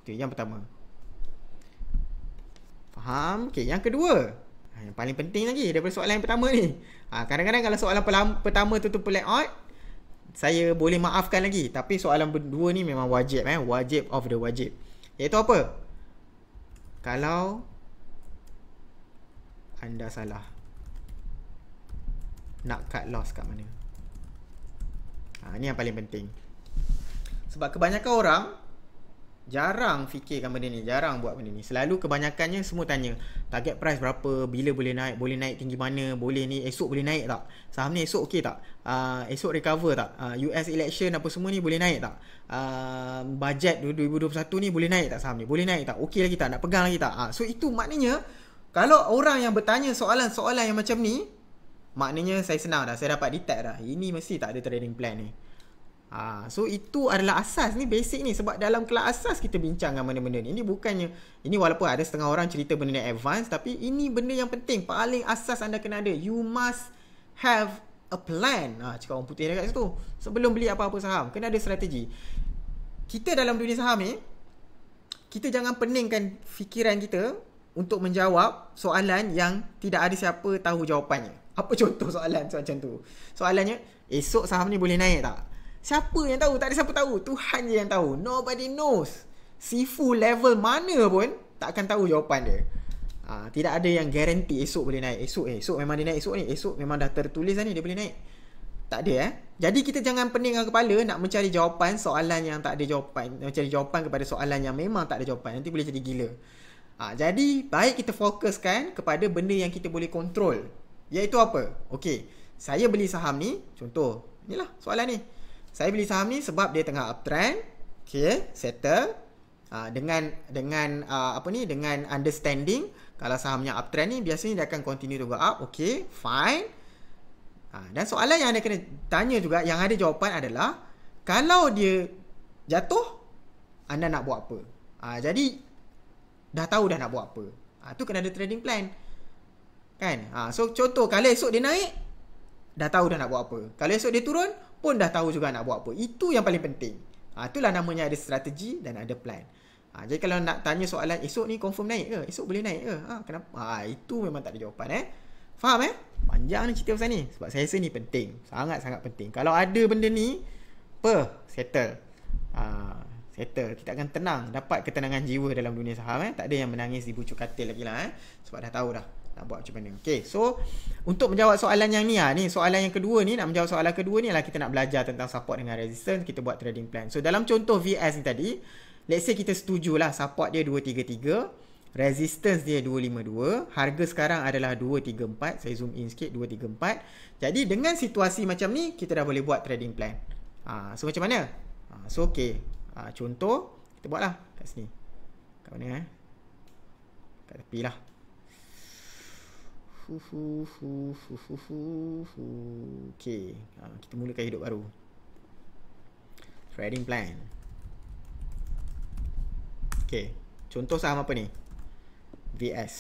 Itu yang pertama. Faham? Okey, yang kedua. Yang paling penting lagi daripada soalan yang pertama ni. Kadang-kadang kalau soalan pertama tu play out, saya boleh maafkan lagi. Tapi soalan kedua ni memang wajib. Wajib of the wajib. Iaitu apa? Kalau anda salah, nak cut loss kat mana? Ni yang paling penting. Sebab kebanyakan orang jarang fikirkan benda ni, jarang buat benda ni. Selalu kebanyakannya semua tanya target price berapa, bila boleh naik tinggi mana, boleh ni, esok boleh naik tak, saham ni esok okey tak, esok recover tak, US election apa semua ni boleh naik tak, bajet 2021 ni boleh naik tak, saham ni boleh naik tak, okey lagi tak, nak pegang lagi tak. So itu maknanya kalau orang yang bertanya soalan-soalan yang macam ni, maknanya saya senang dah, saya dapat detect dah, ini mesti tak ada trading plan ni. So itu adalah asas ni, basic ni. Sebab dalam kelas asas kita bincangkan benda-benda ni. Ini bukannya, ini walaupun ada setengah orang cerita benda ni advance, tapi ini benda yang penting, paling asas anda kena ada. You must have a plan. Cakap orang putih dekat situ. Sebelum beli apa-apa saham, kena ada strategi. Kita dalam dunia saham ni, kita jangan peningkan fikiran kita untuk menjawab soalan yang tidak ada siapa tahu jawapannya. Apa contoh soalan macam tu? Soalannya, esok saham ni boleh naik tak? Siapa yang tahu? Tak ada siapa tahu. Tuhan je yang tahu. Nobody knows. Sifu level mana pun tak akan tahu jawapan dia. Tidak ada yang guarantee esok boleh naik. Esok memang dia naik esok ni. Esok memang dah tertulis dah ni dia boleh naik. Tak ada Jadi kita jangan peningkan kepala nak mencari jawapan soalan yang tak ada jawapan. Mencari jawapan kepada soalan yang memang tak ada jawapan. Nanti boleh jadi gila. Jadi baik kita fokuskan kepada benda yang kita boleh kontrol. Iaitu apa? Okey, saya beli saham ni. Contoh, inilah soalan ni. Saya beli saham ni sebab dia tengah uptrend. Okay, settle. Dengan understanding kalau sahamnya uptrend ni biasanya dia akan continue to go up. Okay, fine. Dan soalan yang anda kena tanya juga, yang ada jawapan adalah, kalau dia jatuh, anda nak buat apa? Jadi dah tahu dah nak buat apa. Tu kena ada trading plan. Kan? So contoh, kalau esok dia naik, dah tahu dah nak buat apa. Kalau esok dia turun pun dah tahu juga nak buat apa. Itu yang paling penting. Itulah namanya ada strategi dan ada plan. Jadi kalau nak tanya soalan, esok ni confirm naik ke? Esok boleh naik ke? Kenapa? Itu memang tak ada jawapan. Faham Panjang ni cerita pasal ni. Sebab saya rasa ni penting. Sangat-sangat penting. Kalau ada benda ni, settle. Settle. Kita akan tenang. Dapat ketenangan jiwa dalam dunia saham. Tak ada yang menangis di pucuk katil lagi lah. Sebab dah tahu dah nak buat macam mana. Okay, so untuk menjawab soalan yang ni soalan yang kedua ni, nak menjawab soalan kedua ni adalah kita nak belajar tentang support dengan resistance. Kita buat trading plan. So dalam contoh VS ni tadi, let's say kita setujulah support dia 233, resistance dia 252, harga sekarang adalah 234. Saya zoom in sikit, 234. Jadi dengan situasi macam ni, kita dah boleh buat trading plan. So macam mana? So okay, contoh kita buatlah kat sini. Kat mana kat tepi lah. Okay, kita mulakan hidup baru. Trading plan. Okay, contoh saham apa ni? VS.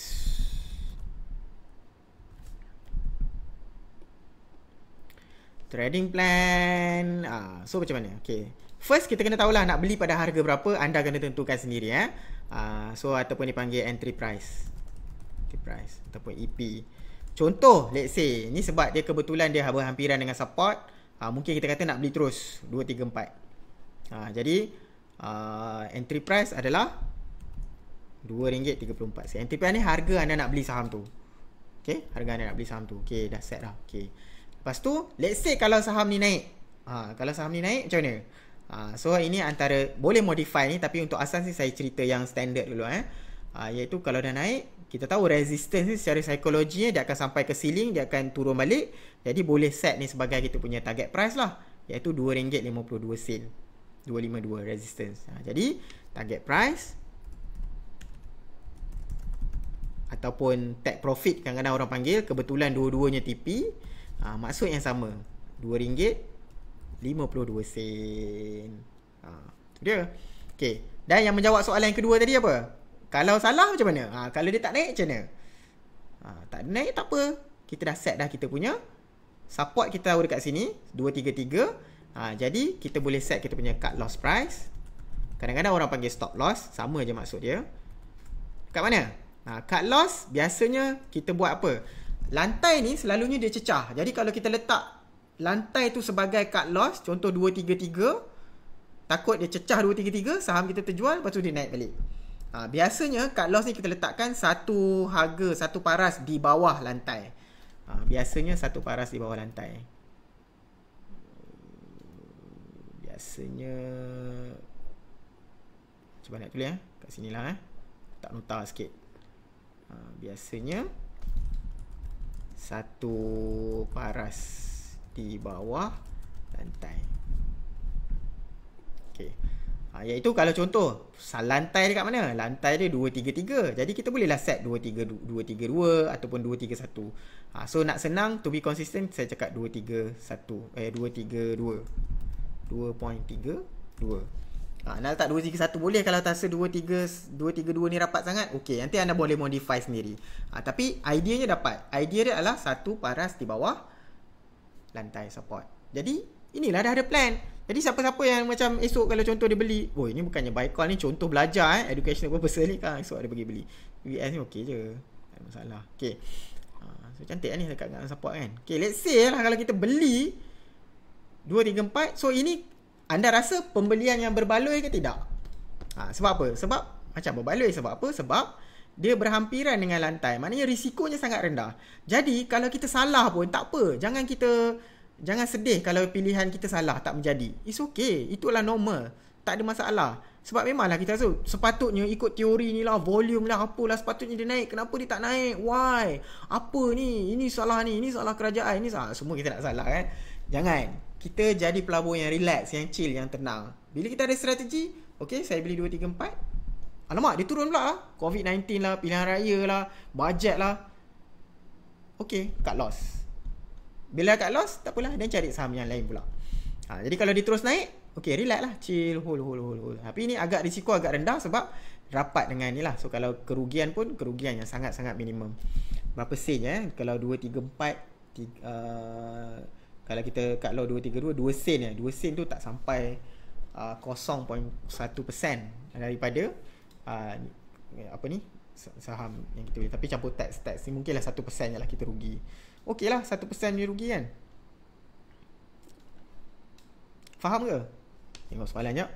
Trading plan. So macam mana? Okay, first kita kena tahulah nak beli pada harga berapa. Anda kena tentukan sendiri. So ataupun dipanggil entry price ataupun EP. Contoh, let's say ni sebab dia kebetulan dia berhampiran dengan support, mungkin kita kata nak beli terus 234. Jadi entry price adalah RM2.34. So, entry price ni harga anda nak beli saham tu. Okay, harga anda nak beli saham tu. Okay, dah set dah. Okay, lepas tu let's say kalau saham ni naik, kalau saham ni naik macam mana? So ini antara boleh modify ni, tapi untuk asas ni saya cerita yang standard dulu. Iaitu kalau dah naik, kita tahu resistance ni secara psikologinya dia akan sampai ke ceiling, dia akan turun balik. Jadi boleh set ni sebagai kita punya target price lah, iaitu RM2.52. 252 resistance. Jadi target price ataupun take profit kadang-kadang orang panggil, kebetulan dua-duanya TP, maksud yang sama, RM2.52. Dia. Okey. Dan yang menjawab soalan yang kedua tadi apa? Kalau salah macam mana? Kalau dia tak naik macam mana? Tak naik tak apa. Kita dah set dah kita punya support, kita tahu dekat sini 233. Jadi kita boleh set kita punya cut loss price. Kadang-kadang orang panggil stop loss, sama je maksud dia. Kat mana? Cut loss biasanya kita buat apa? Lantai ni selalunya dia cecah. Jadi kalau kita letak lantai tu sebagai cut loss, contoh 233, takut dia cecah 233, saham kita terjual, lepas tu dia naik balik. Biasanya cut loss ni kita letakkan satu harga, satu paras di bawah lantai. Biasanya satu paras di bawah lantai. Biasanya, cuba nak tulis kat sini lah tak nota sikit. Biasanya satu paras di bawah lantai. Okey. Iaitu kalau contoh lantai dekat mana? Lantai dia 233. Jadi kita bolehlah set 232 ataupun 231. So nak senang, to be consistent, saya cakap 232. Nak letak 231 boleh. Kalau tak rasa 232 ni rapat sangat, okey, nanti anda boleh modify sendiri. Tapi ideanya dapat. Idea dia adalah satu paras di bawah lantai support. Jadi inilah dah ada plan. Jadi siapa-siapa yang macam esok kalau contoh dia beli, ini bukannya buy call ni, contoh belajar educational purpose ni kan, esok ada pergi beli VS ni, okey je, tak ada masalah. Okey, so cantik lah ni dekat dengan support kan. Okey, let's say lah kalau kita beli 2, 3, 4. So ini anda rasa pembelian yang berbaloi ke tidak? Sebab apa? Sebab macam berbaloi. Sebab apa? Sebab dia berhampiran dengan lantai. Maknanya risikonya sangat rendah. Jadi kalau kita salah pun tak apa. Jangan sedih kalau pilihan kita salah, tak menjadi. It's okay. Itulah normal. Tak ada masalah. Sebab memanglah kita rasa sepatutnya ikut teori ni lah, volume lah, apalah, sepatutnya dia naik. Kenapa dia tak naik? Why? Apa ni? Ini salah ni. Ini salah kerajaan. Ini salah. Semua kita nak salah kan? Jangan. Kita jadi pelabur yang relax, yang chill, yang tenang. Bila kita ada strategi, okay, saya beli 2, 3, 4. Alamak, dia turun pula lah. COVID-19 lah, pilihan raya lah, bajet lah. Okay, cut loss. Bila cut loss, tak apalah, dan cari saham yang lain pula. Jadi kalau dia terus naik, okay, relax lah, chill, hold. Tapi ni agak risiko agak rendah sebab rapat dengan ni lah. So kalau kerugian pun, kerugian yang sangat-sangat minimum. Berapa sen kalau 2, 3, 4, kalau kita cut loss 232, 2 sen 2 sen tu tak sampai 0.1% daripada apa ni, saham yang kita beli. Tapi campur tax ni mungkinlah 1% je lah kita rugi. Okey lah, 1% je rugi kan. Faham ke? Tengok soalan jap.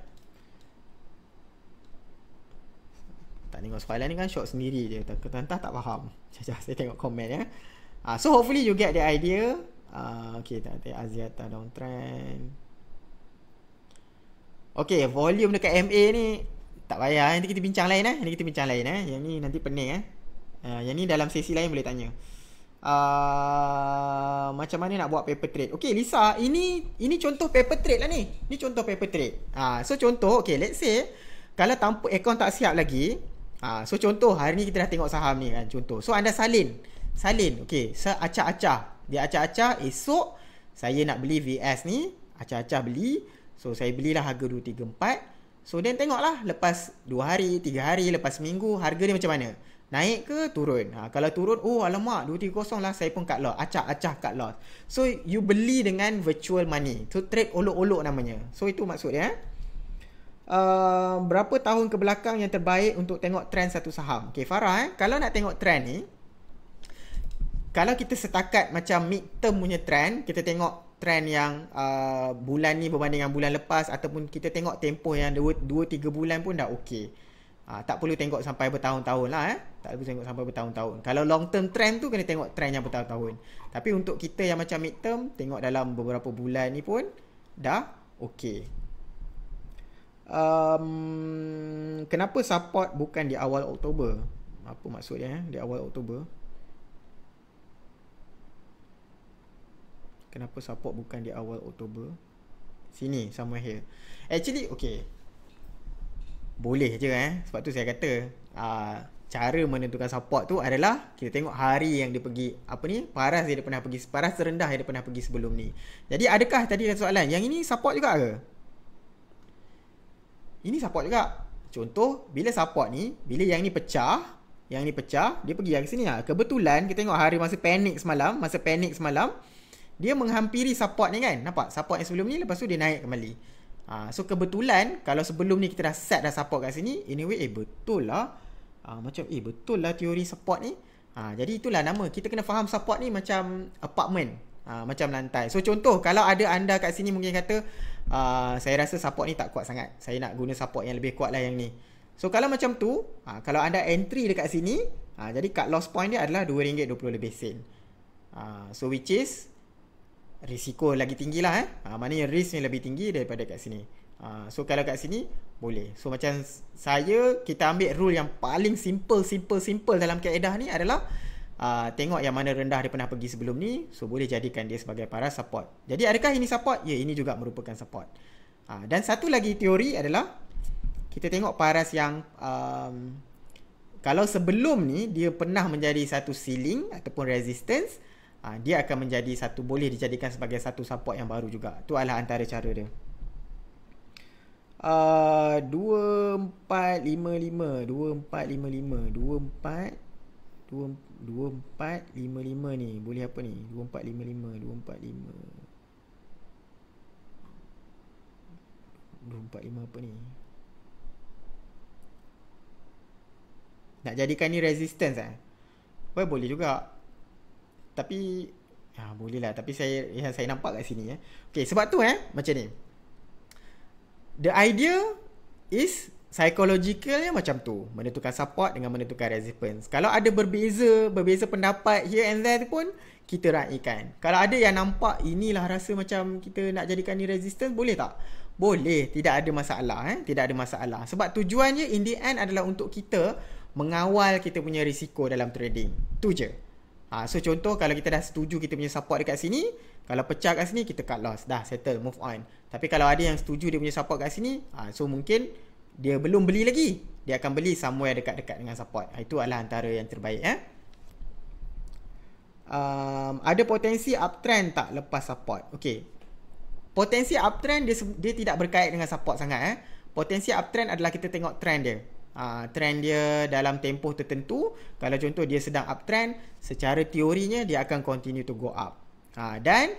Tak tengok soalan ni kan short sendiri je. Entah tak faham. Sekejap saya tengok komen So hopefully you get the idea. Okay, tak ada Axiata downtrend. Okay, volume dekat MA ni tak payah, nanti kita bincang lain Nanti kita bincang lain Yang ni nanti pening Yang ni dalam sesi lain boleh tanya. Macam mana nak buat paper trade? Okay Lisa, ini contoh paper trade lah ni. Ni contoh paper trade. So contoh, okay, let's say kalau tanpa akaun tak siap lagi, so contoh hari ni kita dah tengok saham ni kan, contoh. So anda salin, okay, acah-acah. Dia acah-acah, esok saya nak beli VS ni, acah-acah beli. So saya belilah harga 2, 3, 4. So then tengoklah lepas 2 hari, 3 hari, lepas seminggu harga dia macam mana, naik ke turun. Kalau turun, alamak 230 lah, saya pun cut loss, acah-acah cut loss. So you beli dengan virtual money. So trade olok-olok namanya. So itu maksud dia. Berapa tahun ke belakang yang terbaik untuk tengok trend satu saham? Okay Farah, kalau nak tengok trend ni, kalau kita setakat macam mid term punya trend, kita tengok trend yang bulan ni berbanding dengan bulan lepas, ataupun kita tengok tempoh yang 2-3 bulan pun dah okey. Tak perlu tengok sampai bertahun-tahun lah. Tak perlu tengok sampai bertahun-tahun. Kalau long term trend tu kena tengok trend yang bertahun-tahun. Tapi untuk kita yang macam mid term, tengok dalam beberapa bulan ni pun dah okey. Kenapa support bukan di awal Oktober? Apa maksudnya di awal Oktober? Kenapa support bukan di awal Oktober? Sini, somewhere here. Actually, okay, boleh je sebab tu saya kata cara menentukan support tu adalah kita tengok hari yang dia pergi, apa ni, paras dia pernah pergi, paras terendah yang dia pernah pergi sebelum ni. Jadi adakah tadi ada soalan, yang ini support juga ke? Ini support juga. Contoh, bila support ni, bila yang ni pecah, dia pergi yang sini lah. Kebetulan kita tengok hari masa panik semalam, dia menghampiri support ni kan. Nampak support yang sebelum ni, lepas tu dia naik kembali. So kebetulan kalau sebelum ni kita dah set dah support kat sini, anyway betul lah. Betul lah teori support ni. Jadi itulah nama. Kita kena faham support ni macam apartment, macam lantai. So contoh kalau ada anda kat sini mungkin kata saya rasa support ni tak kuat sangat, saya nak guna support yang lebih kuat lah yang ni. So kalau macam tu, kalau anda entry dekat sini, jadi cut loss point dia adalah RM2.20 lebih sen. So which is risiko lagi tinggi lah. Maknanya risk ni lebih tinggi daripada kat sini. So kalau kat sini boleh. So macam kita ambil rule yang paling simple dalam kaedah ni adalah tengok yang mana rendah dia pernah pergi sebelum ni. So boleh jadikan dia sebagai paras support. Jadi adakah ini support? Ya, ini juga merupakan support. Dan satu lagi teori adalah kita tengok paras yang kalau sebelum ni dia pernah menjadi satu ceiling ataupun resistance, dia akan menjadi boleh dijadikan sebagai satu support yang baru juga. Itu adalah antara cara dia. 2455 ni boleh apa ni? 2455 apa ni? Nak jadikan ni resistance boleh juga. Tapi boleh lah. Tapi saya nampak kat sini Okay, sebab tu macam ni. The idea is psychologicalnya macam tu, menentukan support dengan menentukan resistance. Kalau ada berbeza pendapat here and there pun kita raikan. Kalau ada yang nampak inilah rasa macam kita nak jadikan ni resistance, boleh tak? Boleh, tidak ada masalah. Tidak ada masalah. Sebab tujuannya in the end adalah untuk kita mengawal kita punya risiko dalam trading. Tu je. So contoh kalau kita dah setuju kita punya support dekat sini, kalau pecah kat sini kita cut loss, dah settle, move on. Tapi kalau ada yang setuju dia punya support kat sini, so mungkin dia belum beli lagi, dia akan beli somewhere dekat-dekat dengan support. Itu adalah antara yang terbaik. Ada potensi uptrend tak lepas support? Okay, potensi uptrend dia tidak berkait dengan support sangat. Potensi uptrend adalah kita tengok trend dia. Trend dia dalam tempoh tertentu. Kalau contoh dia sedang uptrend, secara teorinya dia akan continue to go up. Dan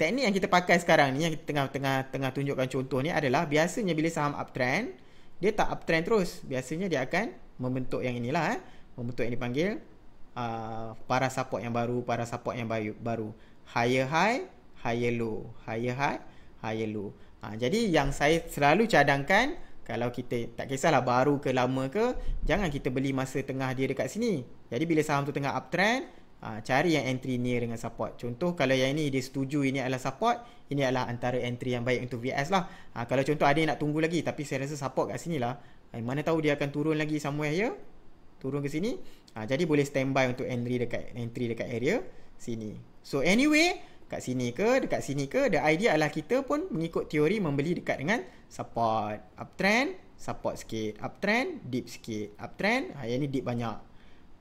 teknik yang kita pakai sekarang ni, yang kita tengah tunjukkan contoh ni adalah biasanya bila saham uptrend, dia tak uptrend terus. Biasanya dia akan membentuk yang inilah, membentuk yang dipanggil para support yang baru, higher high, higher low, higher high, higher low. Jadi yang saya selalu cadangkan, kalau kita tak kisahlah baru ke lama ke, jangan kita beli masa tengah dia dekat sini. Jadi bila saham tu tengah uptrend, cari yang entry near dengan support. Contoh kalau yang ini dia setuju ini adalah support, ini adalah antara entry yang baik untuk VS lah. Kalau contoh ada yang nak tunggu lagi, tapi saya rasa support kat sini lah, mana tahu dia akan turun lagi somewhere here, turun ke sini. Jadi boleh standby untuk entry dekat area sini. So anyway, kat sini ke, dekat sini ke, the idea adalah kita pun mengikut teori membeli dekat dengan support. Uptrend, support sikit. Uptrend, dip sikit. Uptrend, yang ni dip banyak.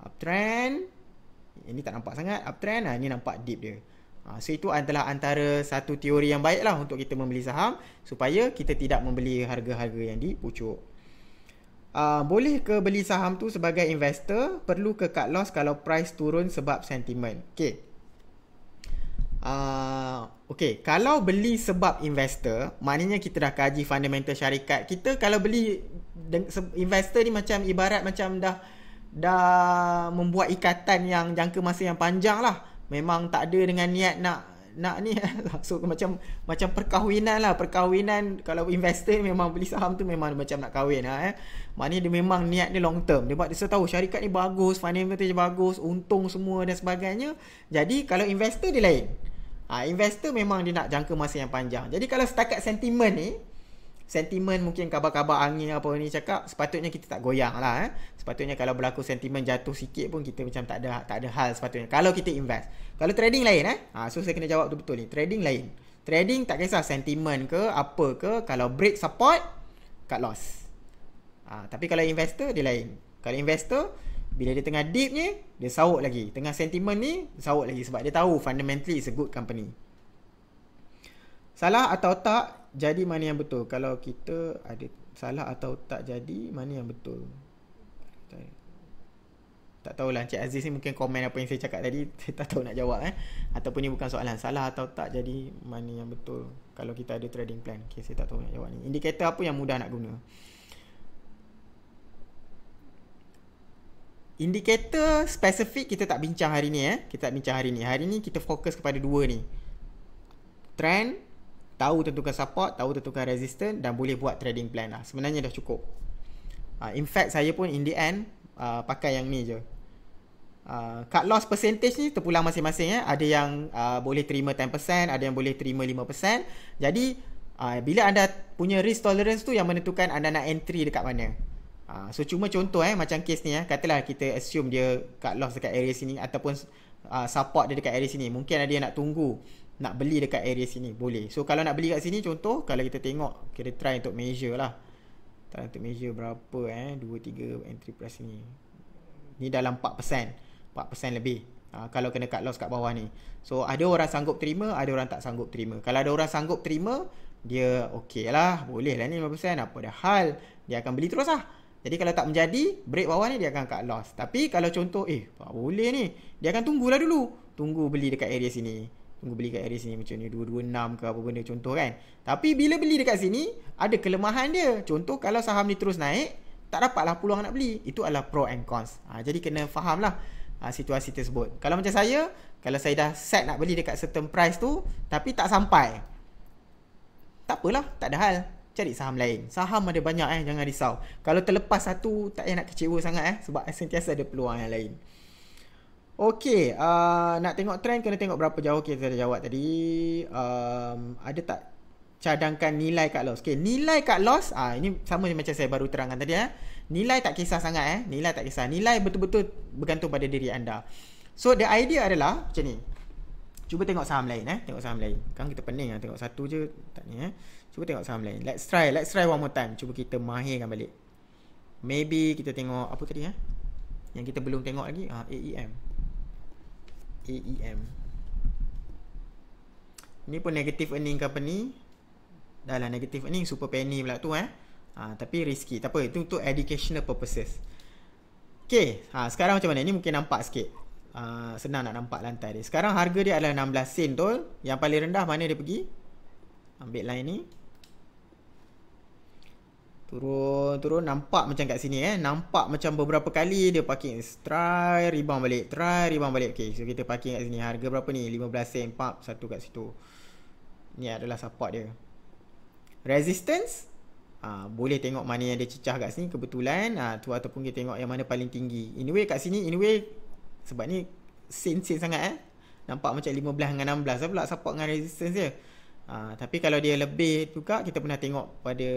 Uptrend, ini tak nampak sangat. Uptrend, ini nampak dip dia. So itu adalah antara satu teori yang baik lah untuk kita membeli saham, supaya kita tidak membeli harga-harga yang di pucuk. Boleh ke beli saham tu sebagai investor? Perlu ke cut loss kalau price turun sebab sentiment? Okay, kalau beli sebab investor, maknanya kita dah kaji fundamental syarikat. Kita kalau beli investor ni macam ibarat macam dah membuat ikatan yang jangka masa yang panjang lah. Memang tak ada dengan niat nak ni. So macam perkahwinan lah. Perkahwinan, kalau investor memang beli saham tu memang macam nak kahwin Maknanya dia memang niat dia long term. Dia tahu syarikat ni bagus, fundamental dia bagus, untung semua dan sebagainya. Jadi kalau investor dia lain. Investor memang dia nak jangka masa yang panjang. Jadi kalau setakat sentimen ni, sentimen mungkin kabar-kabar angin apa ni cakap, sepatutnya kita tak goyang lah. Sepatutnya kalau berlaku sentimen jatuh sikit pun kita macam tak ada hal sepatutnya. Kalau kita invest. Kalau trading lain so saya kena jawab betul ni. Trading lain. Trading tak kisah sentimen ke apa ke, kalau break support, cut loss. Tapi kalau investor dia lain. Kalau investor bila dia tengah dip ni, dia sahut lagi. Tengah sentimen ni, sahut lagi. Sebab dia tahu fundamentally is a good company. Salah atau tak, jadi mana yang betul? Kalau kita ada salah atau tak jadi, mana yang betul? Tak tahulah Encik Aziz ni mungkin komen apa yang saya cakap tadi. Saya tak tahu nak jawab Ataupun ni bukan soalan salah atau tak, jadi mana yang betul kalau kita ada trading plan. Okay, saya tak tahu nak jawab ni. Indikator apa yang mudah nak guna? Indikator spesifik kita tak bincang hari ni Kita tak bincang hari ni. Hari ni kita fokus kepada dua ni. Trend, tahu tentukan support, tahu tentukan resistance, dan boleh buat trading plan lah. Sebenarnya dah cukup. In fact saya pun in the end pakai yang ni je. Cut loss percentage ni terpulang masing-masing Ada yang boleh terima 10%, ada yang boleh terima 5%. Jadi bila anda punya risk tolerance tu yang menentukan anda nak entry dekat mana. So cuma contoh macam case ni katalah kita assume dia cut loss dekat area sini ataupun support dia dekat area sini. Mungkin ada yang nak tunggu, nak beli dekat area sini, boleh. So kalau nak beli kat sini, contoh kalau kita tengok, kita try untuk measure lah. Try untuk measure berapa 2, 3 entry price ni. Ni dalam 4% lebih. Kalau kena cut loss kat bawah ni. So ada orang sanggup terima, ada orang tak sanggup terima. Kalau ada orang sanggup terima, dia okey lah, boleh lah ni 5%, apa dah hal, dia akan beli terus lah. Jadi kalau tak menjadi, break bawah ni dia akan cut loss. Tapi kalau contoh tak boleh ni, dia akan tunggulah dulu. Tunggu beli dekat area sini. Tunggu beli kat area sini macam ni 226 ke apa benda contoh kan. Tapi bila beli dekat sini, ada kelemahan dia. Contoh kalau saham ni terus naik, tak dapatlah peluang nak beli. Itu adalah pro and cons. Jadi kena faham lah situasi tersebut. Kalau macam saya, kalau saya dah set nak beli dekat certain price tu, tapi tak sampai, tak apalah, tak ada hal, cari saham lain. Saham ada banyak jangan risau. Kalau terlepas satu, tak payah nak kecewa sangat sebab sentiasa ada peluang yang lain. Okey, nak tengok trend kena tengok berapa jauh. Okay, saya dah jawab tadi. Ada tak cadangkan nilai cut loss? Okay, nilai cut loss ini sama macam saya baru terangkan tadi Nilai tak kisah sangat Nilai tak kisah. Nilai betul-betul bergantung pada diri anda. So the idea adalah macam ni. Cuba tengok saham lain Tengok saham lain. Kan kita pening tengok satu je tak ni Cuba tengok saham lain. Let's try one more time. Cuba kita mahirkan balik. Maybe kita tengok apa tadi yang kita belum tengok lagi. AEM. Ni pun negative earning company. Dah lah negative earning, super penny pula tu tapi risky. Tak apa, itu untuk educational purposes. Okay, sekarang macam mana? Ni mungkin nampak sikit. Senang nak nampak lantai dia. Sekarang harga dia adalah 16 sen tu. Yang paling rendah mana dia pergi? Ambil line ni. Turun nampak macam kat sini nampak macam beberapa kali dia parking, try rebound balik. Okay, so kita parking kat sini. Harga berapa ni? 15 sen, pump satu kat situ. Ni adalah support dia. Resistance boleh tengok mana yang dia cecah kat sini kebetulan tu, ataupun kita tengok yang mana paling tinggi. Anyway kat sini, sebab ni sen sangat nampak macam 15 dengan 16 pula support dengan resistance dia. Tapi kalau dia lebih juga, kita pernah tengok pada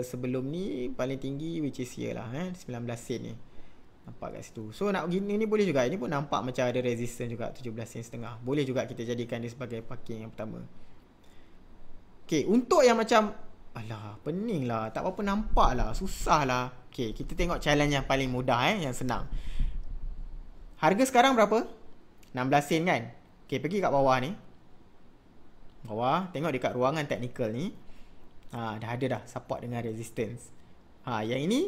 sebelum ni paling tinggi which is here lah 19 sen ni. Nampak kat situ. So nak gini ni boleh juga. Ini pun nampak macam ada resistance juga 17 sen setengah. Boleh juga kita jadikan dia sebagai parking yang pertama. Okay, untuk yang macam alah pening lah, tak apa-apa nampak lah, susah lah. Okay, kita tengok challenge yang paling mudah yang senang. Harga sekarang berapa? 16 sen kan. Okay, pergi kat bawah ni. Bawah, tengok dekat ruangan teknikal ni. Dah ada dah support dengan resistance. Yang ini,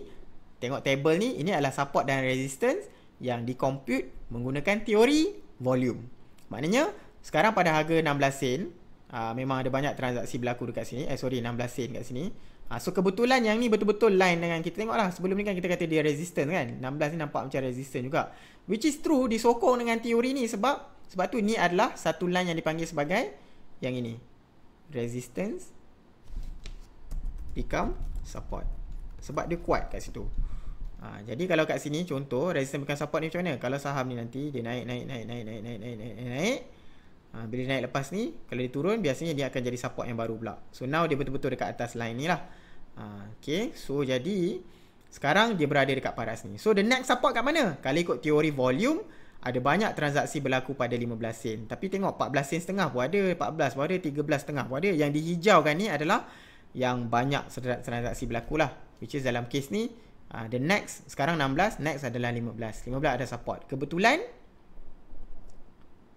tengok table ni, ini adalah support dan resistance yang di-compute menggunakan teori volume. Maknanya, sekarang pada harga 16 sen, memang ada banyak transaksi berlaku dekat sini. 16 sen kat sini. So kebetulan yang ni betul-betul line dengan kita tengok lah. Sebelum ni kan kita kata dia resistance kan. 16 ni nampak macam resistance juga. Which is true, disokong dengan teori ni. Sebab tu ni adalah satu line yang dipanggil sebagai yang ini. Resistance become support. Sebab dia kuat kat situ. Jadi kalau kat sini contoh resistance become support ni macam mana? Kalau saham ni nanti dia naik. Bila naik lepas ni, kalau dia turun, biasanya dia akan jadi support yang baru pula. So now dia betul-betul dekat atas line ni lah. Okay, so jadi sekarang dia berada dekat paras ni. So the next support kat mana? Kalau ikut teori volume, ada banyak transaksi berlaku pada 15 sen. Tapi tengok 14 sen setengah pun ada, 14 pun ada, 13 setengah pun ada. Yang dihijaukan ni adalah yang banyak transaksi berlaku lah. Which is dalam case ni, the next, sekarang 16, next adalah 15. 15 ada support. Kebetulan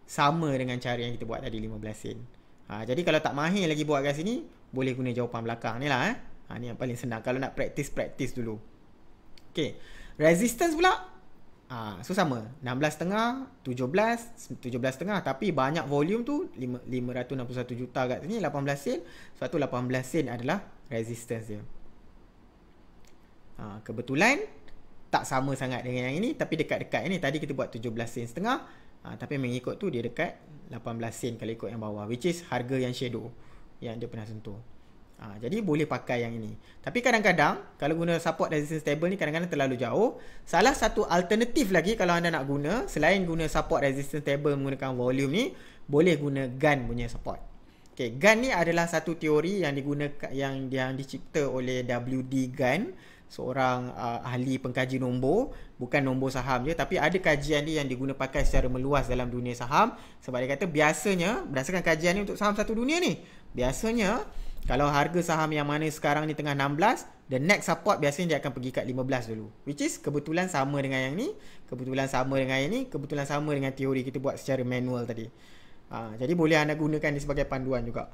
sama dengan cara yang kita buat tadi 15 sen. Jadi kalau tak mahir lagi buat kat sini, boleh guna jawapan belakang ni lah. Ni yang paling senang. Kalau nak practice dulu. Okay. Resistance pula. So sama 16.5, 17.5, tapi banyak volume tu 561 juta kat sini, 18 sen. Sebab tu 18 sen adalah resistance dia. Kebetulan tak sama sangat dengan yang ini, tapi dekat-dekat ini. Tadi kita buat 17 sen setengah, tapi mengikut tu dia dekat 18 sen kalau ikut yang bawah, which is harga yang shadow yang dia pernah sentuh. Jadi boleh pakai yang ini. Tapi kadang-kadang kalau guna support resistance table ni kadang-kadang terlalu jauh. Salah satu alternatif lagi kalau anda nak guna, selain guna support resistance table menggunakan volume ni, boleh guna gun punya support. Okay, gun ni adalah satu teori yang digunakan, yang dicipta oleh W.D. Gunn, seorang ahli pengkaji nombor. Bukan nombor saham je, tapi ada kajian dia yang diguna pakai secara meluas dalam dunia saham. Sebab dia kata biasanya, berdasarkan kajian ni untuk saham satu dunia ni, biasanya kalau harga saham yang mana sekarang ni tengah 16, the next support biasanya dia akan pergi kat 15 dulu. Which is kebetulan sama dengan yang ni, kebetulan sama dengan yang ni, kebetulan sama dengan teori kita buat secara manual tadi. Jadi boleh anda gunakan ni sebagai panduan juga.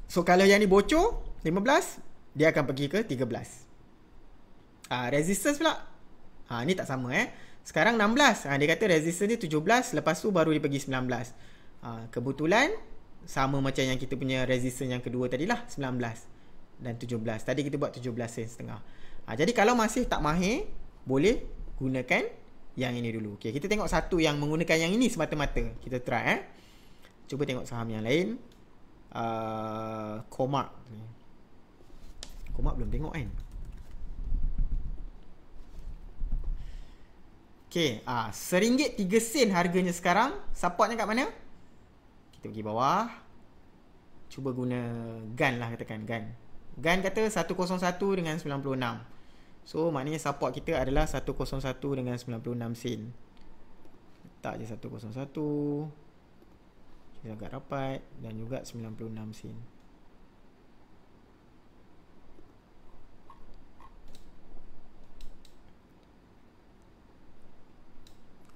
So kalau yang ni bocor 15, dia akan pergi ke 13. Resistance pula, ni tak sama Sekarang 16, dia kata resistance ni 17, lepas tu baru dia pergi 19. Kebetulan sama macam yang kita punya resistance yang kedua tadilah, 19 dan 17. Tadi kita buat 17 sen setengah. Jadi kalau masih tak mahir, boleh gunakan yang ini dulu. Okay, kita tengok satu yang menggunakan yang ini semata-mata. Kita try Cuba tengok saham yang lain. Comarch belum tengok kan. Okay, RM1.03 harganya sekarang. Supportnya kat mana? Kita pergi bawah. Cuba guna gun lah, katakan gun. Gun kata 101 dengan 96. So maknanya support kita adalah 101 dengan 96 sen. Letak je 101. Kita agak rapat. Dan juga 96 sen.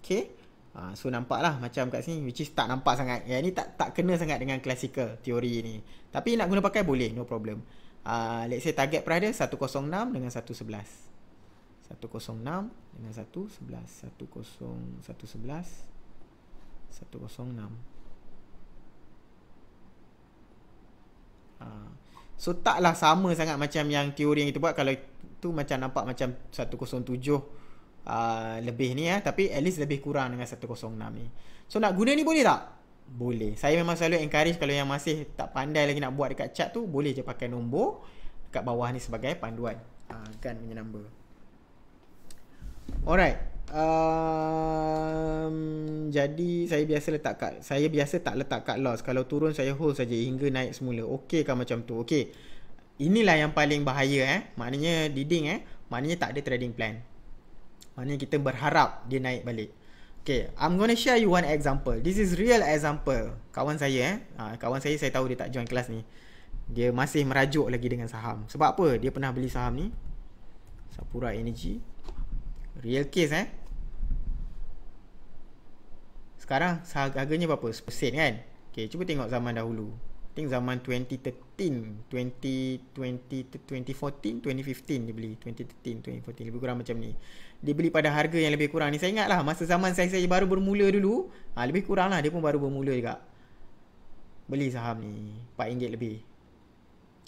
Okay. So nampak lah macam kat sini, which is tak nampak sangat. Yang ni tak kena sangat dengan classical teori ni. Tapi nak guna pakai boleh, no problem. Let's say target price dia 106 dengan 111. 106 dengan 111. 106. So taklah sama sangat macam yang teori yang kita buat. Kalau tu macam nampak macam 107 lebih ni tapi at least lebih kurang dengan 106 ni. So nak guna ni boleh tak? Boleh. Saya memang selalu encourage kalau yang masih tak pandai lagi nak buat dekat chart tu, boleh je pakai nombor dekat bawah ni sebagai panduan. Kan punya number. Alright. Jadi saya biasa tak letak cut loss. Kalau turun saya hold saja hingga naik semula. Okey kan macam tu. Okey. Inilah yang paling bahaya Maknanya diding maknanya tak ada trading plan. Maknanya kita berharap dia naik balik. Okay, I'm gonna share you one example. This is real example. Kawan saya kawan saya tahu dia tak join kelas ni. Dia masih merajuk lagi dengan saham. Sebab apa? Dia pernah beli saham ni, Sapura Energy. Real case Sekarang harganya berapa? 10 sen kan? Okay, cuba tengok zaman dahulu. Think zaman 2014 dia beli. 2013, 2014 lebih kurang macam ni. Dia beli pada harga yang lebih kurang ni. Saya ingat lah masa zaman saya baru bermula dulu, lebih kurang lah, dia pun baru bermula juga. Beli saham ni RM4 lebih.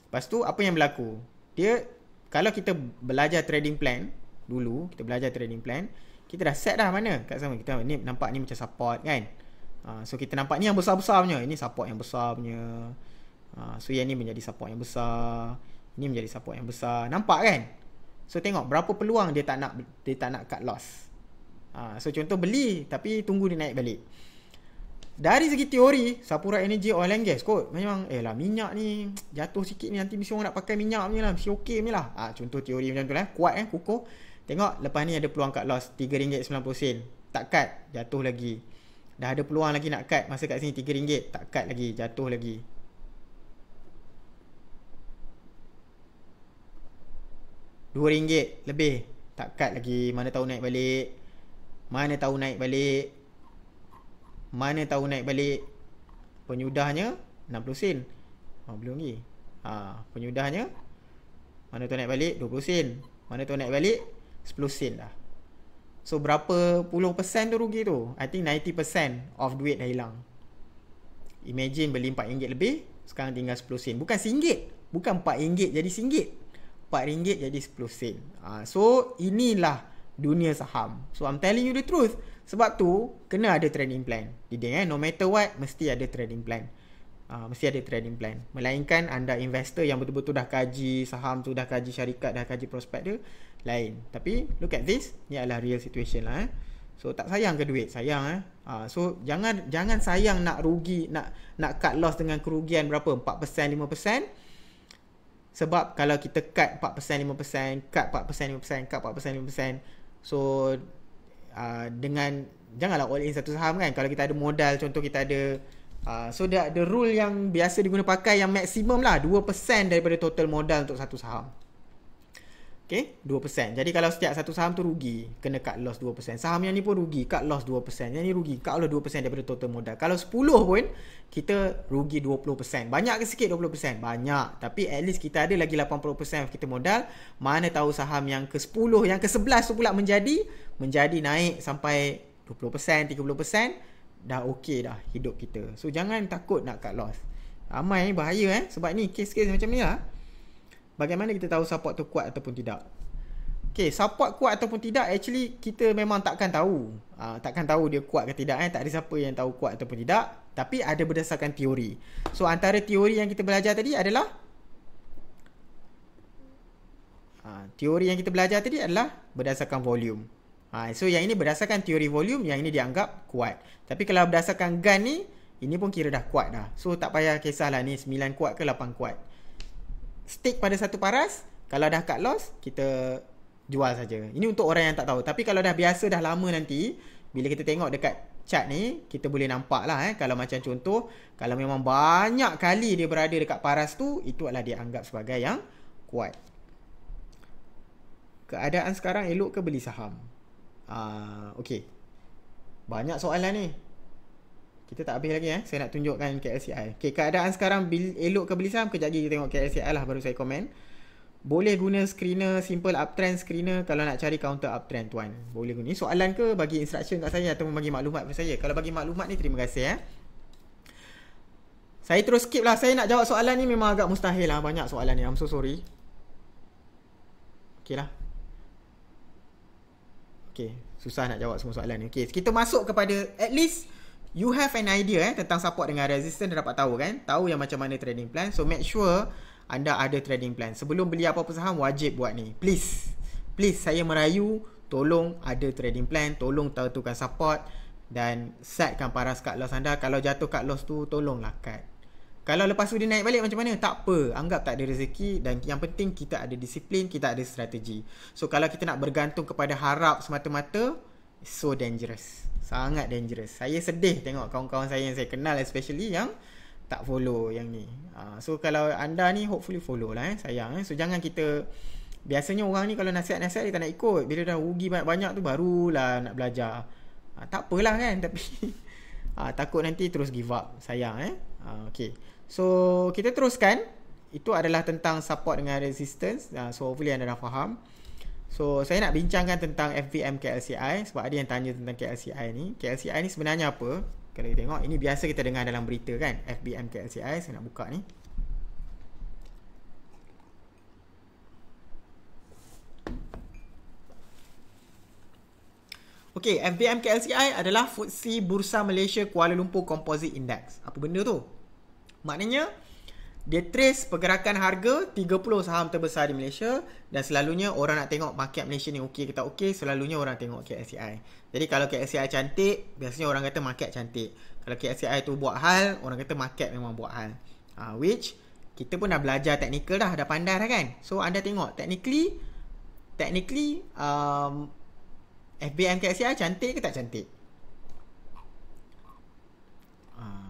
Lepas tu apa yang berlaku? Dia, kalau kita belajar trading plan dulu, kita dah set dah mana kat sana. Kita ni nampak ni macam support kan. So kita nampak ni yang besar-besar punya. Ini support yang besar punya. So yang ni menjadi support yang besar. Ini menjadi support yang besar. Nampak kan? So tengok berapa peluang dia tak nak cut loss. So contoh beli tapi tunggu dia naik balik. Dari segi teori, Sapura Energy Oil and Gas kot, memang lah minyak ni jatuh sikit ni nanti mesti orang nak pakai minyak punya lah, mesti okey punya lah. Contoh teori macam tu lah. Kuat kukuh. Tengok lepas ni ada peluang cut loss RM3.90. Tak cut, jatuh lagi. Dah ada peluang lagi nak cut. Masa kat sini RM3, tak cut lagi, jatuh lagi. RM2 lebih, tak cut lagi. Mana tahu naik balik. Penyudahnya 60 sen. Belum lagi. Penyudahnya mana tahu naik balik 20 sen. Mana tahu naik balik 10 sen dah. So berapa puluh persen tu rugi tu? I think 90% of duit dah hilang. Imagine beli RM4 lebih, sekarang tinggal 10 sen. Bukan RM1, bukan RM4 jadi RM1. RM4 jadi 10 sen. So inilah dunia saham. So I'm telling you the truth. Sebab tu kena ada trading plan. Diding, no matter what mesti ada trading plan. Mesti ada trading plan. Melainkan anda investor yang betul-betul dah kaji saham tu, dah kaji syarikat, dah kaji prospek dia, lain. Tapi look at this, ni adalah real situation lah. So tak sayang ke duit? Sayang. So jangan sayang nak rugi, nak cut loss dengan kerugian berapa? 4%, 5%. Sebab kalau kita cut 4%, 5%, cut 4%, 5%, cut 4%, 5%. So janganlah all in satu saham kan. Kalau kita ada modal, contoh kita ada so the rule yang biasa diguna pakai yang maksimum lah 2% daripada total modal untuk satu saham. Okay, 2%. Jadi kalau setiap satu saham tu rugi, kena cut loss 2%. Saham yang ni pun rugi, cut loss 2%. Yang ni rugi, cut loss 2% daripada total modal. Kalau 10 pun, kita rugi 20%. Banyak ke sikit 20%? Banyak. Tapi at least kita ada lagi 80% kita modal. Mana tahu saham yang ke-10, yang ke-11 tu pula menjadi naik sampai 20%, 30%. Dah okey dah hidup kita. So jangan takut nak cut loss. Ramai bahaya sebab ni kes-kes macam ni lah. Bagaimana kita tahu support tu kuat ataupun tidak? Okay, support kuat ataupun tidak, actually kita memang takkan tahu. Takkan tahu dia kuat ke tidak. Tak ada siapa yang tahu kuat ataupun tidak. Tapi ada berdasarkan teori. So antara teori yang kita belajar tadi adalah berdasarkan volume. So yang ini berdasarkan teori volume, yang ini dianggap kuat. Tapi kalau berdasarkan gun ni, ini pun kira dah kuat dah. So tak payah kisahlah ni 9 kuat ke 8 kuat. Stick pada satu paras. Kalau dah cut loss, kita jual saja. Ini untuk orang yang tak tahu. Tapi kalau dah biasa, dah lama nanti, bila kita tengok dekat chart ni, kita boleh nampak lah kalau macam contoh, kalau memang banyak kali dia berada dekat paras tu, itu adalah dia anggap sebagai yang kuat. Keadaan sekarang elok ke beli saham? Okay, banyak soalan ni. Kita tak habis lagi Saya nak tunjukkan KLCI. Okay, keadaan sekarang elok ke beli saham? Kejap lagi kita tengok KLCI lah, baru saya komen. Boleh guna screener, simple uptrend screener kalau nak cari counter uptrend tuan. Boleh guna. Ni soalan ke bagi instruction kat saya atau bagi maklumat kepada saya? Kalau bagi maklumat ni terima kasih Saya terus skip lah. Saya nak jawab soalan ni memang agak mustahil lah. Banyak soalan ni. I'm so sorry. Okay lah. Okay, susah nak jawab semua soalan ni. Okay, kita masuk kepada at least you have an idea tentang support dengan resistance. Dah dapat tahu kan? Tahu yang macam mana trading plan. So make sure anda ada trading plan. Sebelum beli apa-apa saham, wajib buat ni. Please, saya merayu, tolong ada trading plan. Tolong tentukan support dan setkan paras cut loss anda. Kalau jatuh cut loss tu, tolonglah cut. Kalau lepas tu dia naik balik macam mana? Tak apa, anggap tak ada rezeki. Dan yang penting kita ada disiplin, kita ada strategi. So kalau kita nak bergantung kepada harap semata-mata, so dangerous. Sangat dangerous. Saya sedih tengok kawan-kawan saya yang saya kenal, especially yang tak follow yang ni. So kalau anda ni hopefully follow lah sayang. So jangan kita, biasanya orang ni kalau nasihat-nasihat dia tak nak ikut. Bila dah rugi banyak-banyak tu barulah nak belajar. Tak apalah kan. Tapi takut nanti terus give up. Sayang okay. So kita teruskan. Itu adalah tentang support dengan resistance. So hopefully anda dah faham. So saya nak bincangkan tentang FVM KLCI sebab ada yang tanya tentang KLCI ni. KLCI ni sebenarnya apa? Kalau kita tengok, ini biasa kita dengar dalam berita kan, FVM KLCI. Saya nak buka ni. Okey, FVM KLCI adalah FTSE Bursa Malaysia Kuala Lumpur Composite Index. Apa benda tu? Maknanya dia trace pergerakan harga 30 saham terbesar di Malaysia dan selalunya orang nak tengok market Malaysia ni okey ke tak okey, selalunya orang tengok KLCI. Jadi kalau KLCI cantik, biasanya orang kata market cantik. Kalau KLCI tu buat hal, orang kata market memang buat hal. Which kita pun dah belajar technical dah pandai dah kan. So anda tengok technically FBM KLCI cantik ke tak cantik?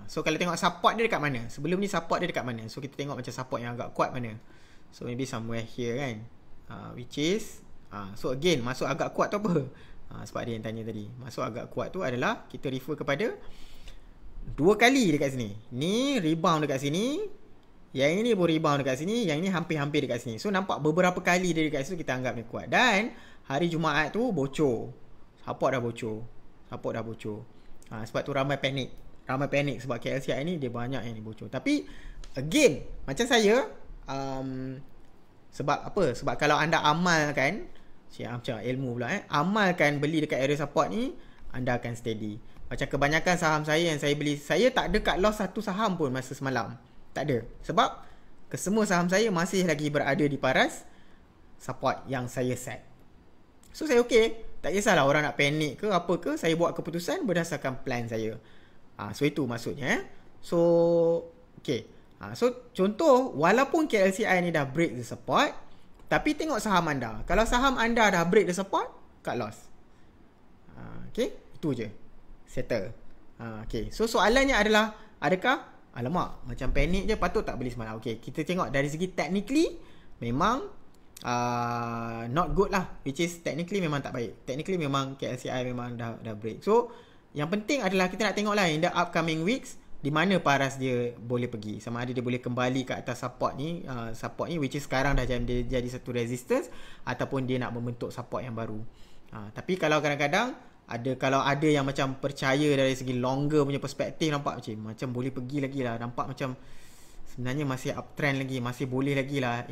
So kalau tengok support dia dekat mana? Sebelum ni support dia dekat mana? So kita tengok macam support yang agak kuat mana? So maybe somewhere here kan, which is so again, masuk agak kuat tu apa? Sebab dia yang tanya tadi, masuk agak kuat tu adalah kita refer kepada dua kali dekat sini. Ni rebound dekat sini, yang ini pun rebound dekat sini, yang ini hampir-hampir dekat sini. So nampak beberapa kali dia dekat situ, kita anggap dia kuat. Dan hari Jumaat tu bocor. Support dah bocor. Support dah bocor. Sebab tu ramai panik. Ramai panik sebab KLCI ni dia banyak yang bocor. Tapi again, macam saya sebab apa? Sebab kalau anda amalkan macam ilmu pula amalkan beli dekat area support ni, anda akan steady. Macam kebanyakan saham saya yang saya beli, saya tak ada cut loss satu saham pun masa semalam. Tak ada. Sebab kesemua saham saya masih lagi berada di paras support yang saya set. So saya okey. Tak kisahlah orang nak panik ke apa ke, saya buat keputusan berdasarkan plan saya. So itu maksudnya. So okey. So contoh, walaupun KLCI ni dah break the support, tapi tengok saham anda. Kalau saham anda dah break the support, cut loss. Okay, itu je. Settle. Okay, so soalannya adalah, adakah alamak, macam panik je, patut tak beli semalam? Okay, kita tengok dari segi technically, memang not good lah. Which is technically memang tak baik. Technically memang KLCI memang dah break. So yang penting adalah kita nak tengok lah in the upcoming weeks, di mana paras dia boleh pergi, sama ada dia boleh kembali ke atas support ni, which is sekarang dah jadi satu resistance, ataupun dia nak membentuk support yang baru. Tapi kalau kadang-kadang kalau ada yang macam percaya dari segi longer punya perspektif, nampak macam boleh pergi lagi lah, nampak macam sebenarnya masih uptrend lagi, masih boleh lagi lah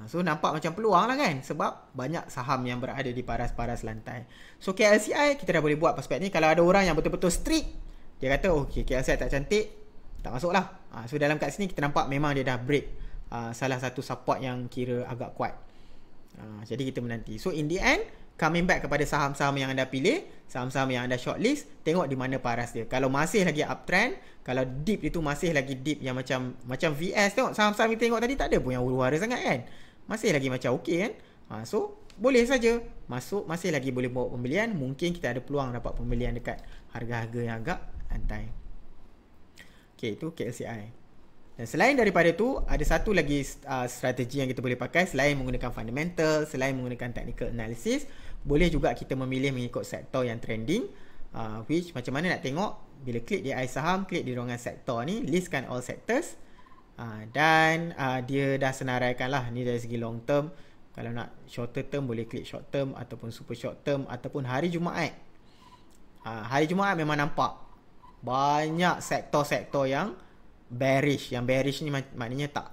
so nampak macam peluang lah kan, sebab banyak saham yang berada di paras-paras lantai. So KLCI kita dah boleh buat perspektif ni. Kalau ada orang yang betul-betul strict, dia kata okay, KLCI tak cantik, tak masuk lah. So dalam kat sini kita nampak memang dia dah break salah satu support yang kira agak kuat. Jadi kita menanti. So in the end, coming back kepada saham-saham yang anda pilih, saham-saham yang anda shortlist, tengok di mana paras dia. Kalau masih lagi uptrend, kalau dip itu masih lagi dip yang macam VS, tengok saham-saham kita tengok tadi tak ada pun yang huru-hara sangat kan, masih lagi macam okey kan. So boleh saja masuk, masih lagi boleh bawa pembelian. Mungkin kita ada peluang dapat pembelian dekat harga-harga yang agak lantai. Okay, itu KLCI. Dan selain daripada tu, ada satu lagi strategi yang kita boleh pakai selain menggunakan fundamental, selain menggunakan technical analysis. Boleh juga kita memilih mengikut sektor yang trending, which macam mana nak tengok. Bila klik di I saham, klik di ruangan sektor ni, listkan all sectors, dan dia dah senaraikan lah ni dari segi long term. Kalau nak shorter term, boleh klik short term ataupun super short term, ataupun hari Jumaat. Hari Jumaat memang nampak banyak sektor-sektor yang bearish. Yang bearish ni maknanya tak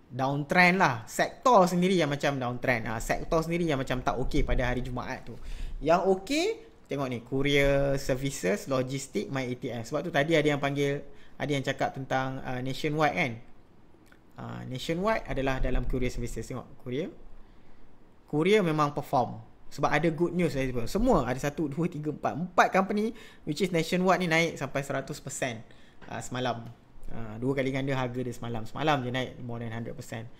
downtrend lah. Sektor sendiri yang macam downtrend. Sektor sendiri yang macam tak okey pada hari Jumaat tu. Yang okey, tengok ni, courier services, logistik, my ETF. Sebab tu tadi ada yang cakap tentang Nationwide kan. Nationwide adalah dalam courier services. Tengok courier memang perform sebab ada good news dari semua. Ada 1, 2, 3, 4 company, which is Nationwide ni naik sampai 100% semalam. 2 kali ganda harga dia semalam je naik more than 100%.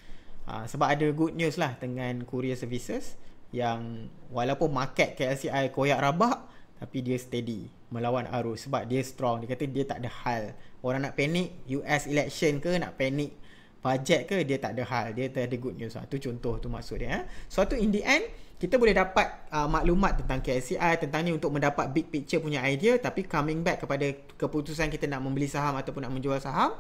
Sebab ada good news lah dengan courier services, yang walaupun market KLCI koyak rabak, tapi dia steady melawan arus sebab dia strong. Dia kata dia tak ada hal. Orang nak panik US election ke, nak panik budget ke, dia tak ada hal. Dia tak ada good news. Tu contoh, tu maksud dia. So tu in the end, kita boleh dapat maklumat tentang KLCI, tentang ni untuk mendapat big picture punya idea. Tapi coming back kepada keputusan kita nak membeli saham ataupun nak menjual saham,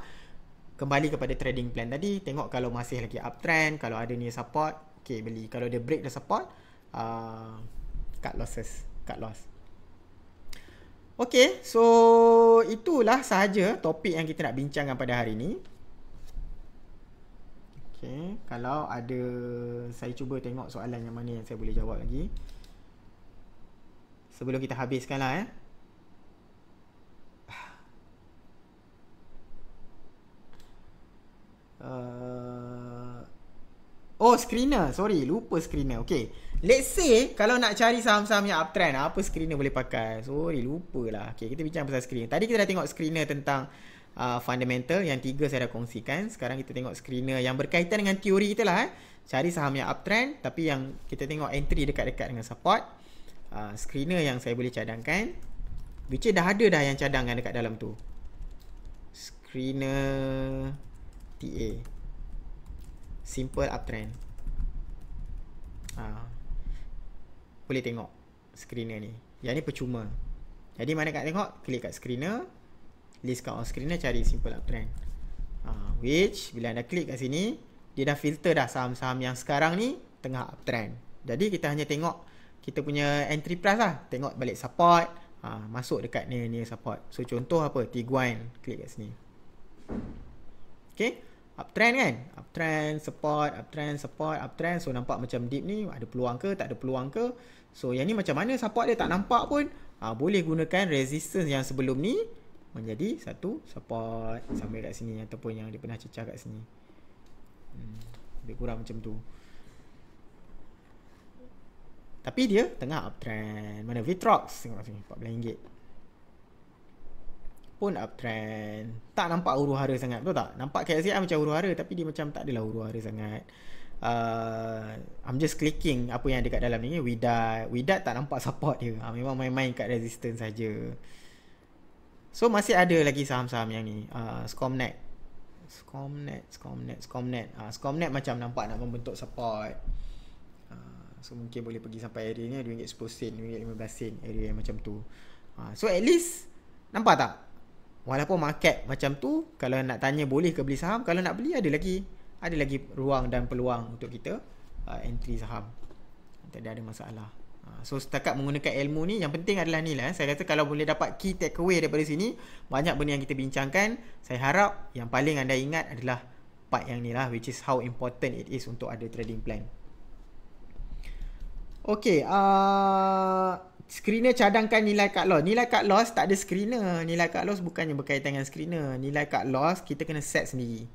kembali kepada trading plan tadi. Tengok kalau masih lagi uptrend, kalau ada ni support, okay, beli. Kalau dia break the support, cut loss. Okay, so itulah sahaja topik yang kita nak bincangkan pada hari ini. Okay, kalau ada, saya cuba tengok soalan yang mana yang saya boleh jawab lagi sebelum kita habiskan lah. Screener. Sorry, lupa screener. Okay, let's say kalau nak cari saham-saham yang uptrend, apa screener boleh pakai? Sorry, lupa lah. Okay, kita bincang pasal screener. Tadi kita dah tengok screener tentang fundamental, yang 3 saya dah kongsikan. Sekarang kita tengok screener yang berkaitan dengan teori kita lah. Cari saham yang uptrend, tapi yang kita tengok entry dekat-dekat dengan support. Screener yang saya boleh cadangkan, which dah ada dah yang cadangan dekat dalam tu. Screener TA, simple uptrend. Boleh tengok screener ni. Yang ni percuma. Jadi mana kat tengok, klik kat screener, listkan all screener, cari simple uptrend. Which bila anda klik kat sini, dia dah filter dah saham-saham yang sekarang ni tengah uptrend. Jadi kita hanya tengok kita punya entry price lah. Tengok balik support, masuk dekat ni support. So contoh apa? Tiguan, klik kat sini. Okay, uptrend kan, uptrend, support, uptrend. So nampak macam dip ni ada peluang ke, tak ada peluang ke. So yang ni macam mana support dia tak nampak pun, boleh gunakan resistance yang sebelum ni menjadi satu support sampai kat sini, ataupun yang dia pernah cecah kat sini. Lebih kurang macam tu. Tapi dia tengah uptrend. Mana Vitrox? Tengok sini, RM14 pun uptrend. Tak nampak huru-hara sangat, betul tak? Nampak KSI macam huru-hara, tapi dia macam tak adalah huru-hara sangat. I'm just clicking apa yang ada kat dalam ni. Widat tak nampak support dia. Memang main-main kat resistance saja. So masih ada lagi saham-saham yang ni. Scomnet. Scomnet macam nampak nak membentuk support. So mungkin boleh pergi sampai area ni RM2.10, RM2.15, area yang macam tu. So at least nampak tak? Walaupun market macam tu, kalau nak tanya boleh ke beli saham, kalau nak beli ada lagi ruang dan peluang untuk kita entry saham. Tak ada masalah. So setakat menggunakan ilmu ni, yang penting adalah ni lah. Saya kata kalau boleh dapat key takeaway daripada sini, banyak benda yang kita bincangkan. Saya harap yang paling anda ingat adalah part yang ni lah, which is how important it is untuk ada trading plan. Okay, screener cadangkan nilai cut loss. Nilai cut loss tak ada screener. Nilai cut loss bukannya berkaitan dengan screener. Nilai cut loss kita kena set sendiri.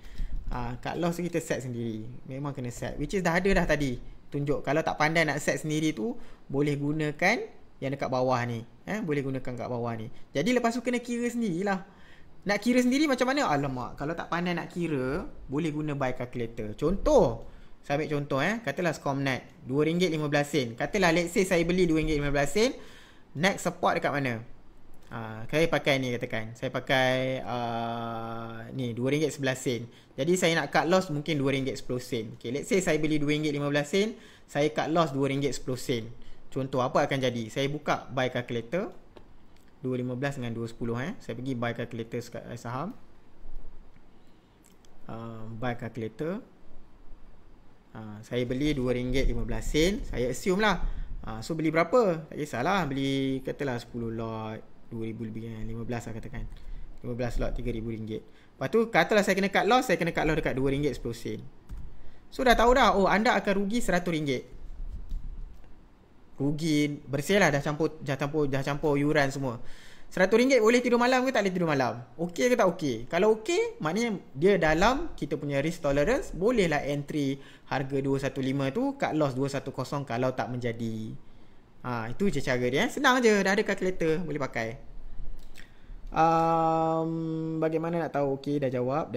Cut loss kita set sendiri. Memang kena set, which is dah ada dah tadi. Tunjuk kalau tak pandai nak set sendiri tu, boleh gunakan yang dekat bawah ni. Boleh gunakan kat bawah ni. Jadi lepas tu kena kira sendirilah. Nak kira sendiri macam mana? Alamak, kalau tak pandai nak kira, boleh guna buy calculator. Contoh, saya ambil contoh katalah Scomnet RM2.15. Katalah let's say saya beli RM2.15. Next support dekat mana? Saya pakai ni, katakan saya pakai ni RM2.11. Jadi saya nak cut loss mungkin RM2.10. Okay, let's say saya beli RM2.15, saya cut loss RM2.10. Contoh apa akan jadi? Saya buka buy calculator RM2.15 dengan RM2.10. Saya pergi buy calculator saham. Buy calculator. Saya beli RM2.15. Saya assume lah. So beli berapa? Tak kisahlah, beli katalah 10 lot, 2,000 lebih kan, 15 lah katakan, 15 lot RM3,000. Lepas tu katalah saya kena cut loss, saya kena cut loss dekat RM2.10. So dah tahu dah, anda akan rugi RM100. Rugi bersih lah, dah campur yuran semua. RM100 boleh tidur malam ke tak boleh tidur malam? Okey ke tak okey? Kalau okey, maknanya dia dalam kita punya risk tolerance. Bolehlah entry harga 215 tu, cut loss 210 kalau tak menjadi. Itu je cara dia. Senang je, dah ada calculator, boleh pakai. Bagaimana nak tahu? Okey, dah jawab.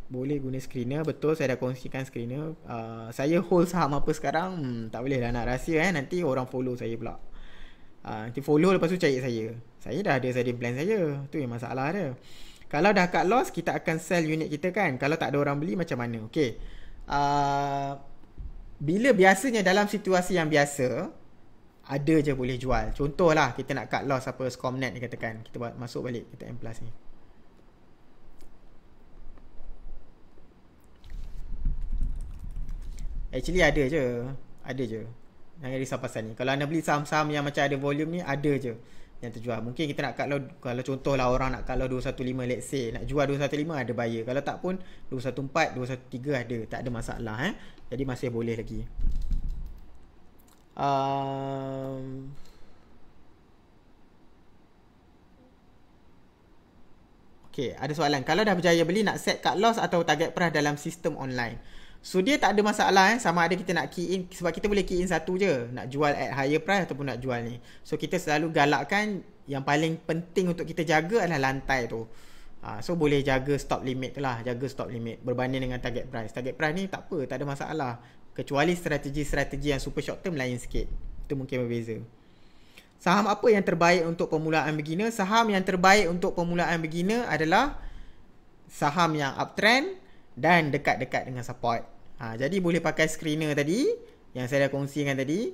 Boleh guna screener. Betul, saya dah kongsikan screener. Saya hold saham apa sekarang? Tak boleh lah nak rahsia nanti orang follow saya pula. Nanti follow lepas tu cari saya. Saya dah ada trading plan saya. Tu yang masalah dia. Kalau dah cut loss, kita akan sell unit kita kan. Kalau tak ada orang beli macam mana? Okey. Bila biasanya dalam situasi yang biasa, ada je boleh jual. Contohlah kita nak cut loss apa Scomnet ni katakan. Kita buat masuk balik kita M+ ni. Actually ada je. Jangan risau pasal ni. Kalau anda beli saham-saham yang macam ada volume ni, ada je yang terjual. Mungkin kita nak cut loss, kalau contohlah orang nak cut loss 215, let's say nak jual 215, ada buyer. Kalau tak pun 214, 213 ada. Tak ada masalah Jadi masih boleh lagi. Okay, ada soalan. Kalau dah berjaya beli, nak set cut loss atau target price dalam sistem online? So dia tak ada masalah sama ada kita nak key in, sebab kita boleh key in satu je, nak jual at higher price ataupun nak jual ni. So kita selalu galakkan yang paling penting untuk kita jaga adalah lantai tu. So boleh jaga stop limit tu lah, jaga stop limit berbanding dengan target price. Target price ni tak apa, tak ada masalah. Kecuali strategi-strategi yang super short term lain sikit. Itu mungkin berbeza. Saham apa yang terbaik untuk permulaan beginner? Saham yang terbaik untuk permulaan beginner adalah saham yang uptrend dan dekat-dekat dengan support. Jadi boleh pakai screener tadi yang saya dah kongsikan tadi.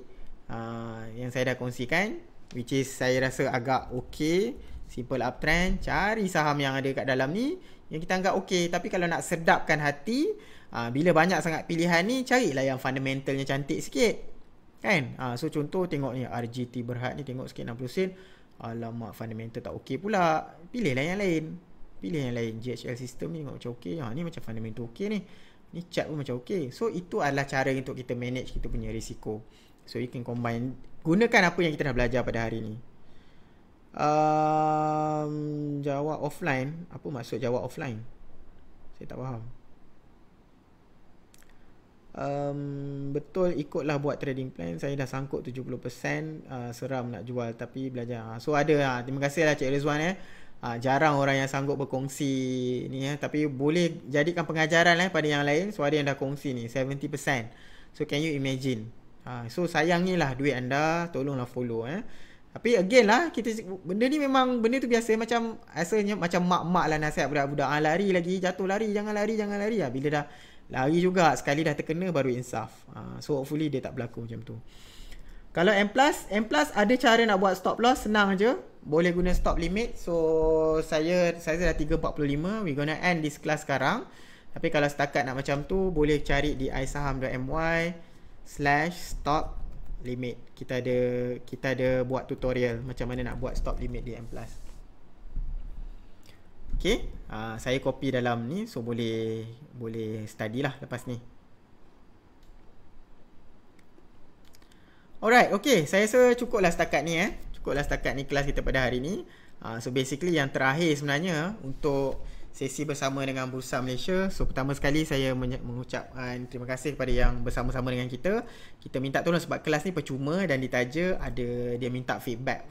Which is saya rasa agak okey. Simple uptrend. Cari saham yang ada kat dalam ni yang kita anggap okey. Tapi kalau nak sedapkan hati, Bila banyak sangat pilihan ni, carilah yang fundamentalnya cantik sikit, kan? So contoh tengok ni RGT Berhad ni, tengok sikit 60 sen. Alamak, fundamental tak okey pula. Pilihlah yang lain. Pilih yang lain. GHL system ni tengok macam okey. Ni macam fundamental okey ni. Ni chart pun macam okey. So itu adalah cara untuk kita manage kita punya risiko. So you can combine, gunakan apa yang kita dah belajar pada hari ni. Jawab offline. Apa maksud jawab offline? Saya tak faham. Betul, ikutlah buat trading plan. Saya dah sangkut 70%. Seram nak jual tapi belajar. So ada. Terima kasih lah Cik Rizwan. Jarang orang yang sanggup berkongsi ni. Tapi boleh jadikan pengajaran pada yang lain. So ada yang dah kongsi ni 70%. So can you imagine? So sayang ni lah duit anda. Tolonglah follow. Tapi again lah, benda ni memang, benda tu biasa. Macam rasanya macam mak-mak lah nasihat budak-budak. Lari lagi, jatuh lari, jangan lari. Bila dah lari juga, sekali dah terkena baru insaf. So hopefully dia tak berlaku macam tu. Kalau M plus ada cara nak buat stop loss, senang je. Boleh guna stop limit. So saya dah 3.45. We gonna end this class sekarang. Tapi kalau setakat nak macam tu, boleh cari di isaham.my/stop limit. Kita ada buat tutorial macam mana nak buat stop limit di M plus. Okay, saya copy dalam ni, so boleh study lah lepas ni. Alright, okay, saya rasa cukuplah setakat ni kelas kita pada hari ni. So basically yang terakhir sebenarnya untuk sesi bersama dengan Bursa Malaysia. So pertama sekali saya mengucapkan terima kasih kepada yang bersama-sama dengan kita. Kita minta tolong sebab kelas ni percuma dan ditaja, dia minta feedback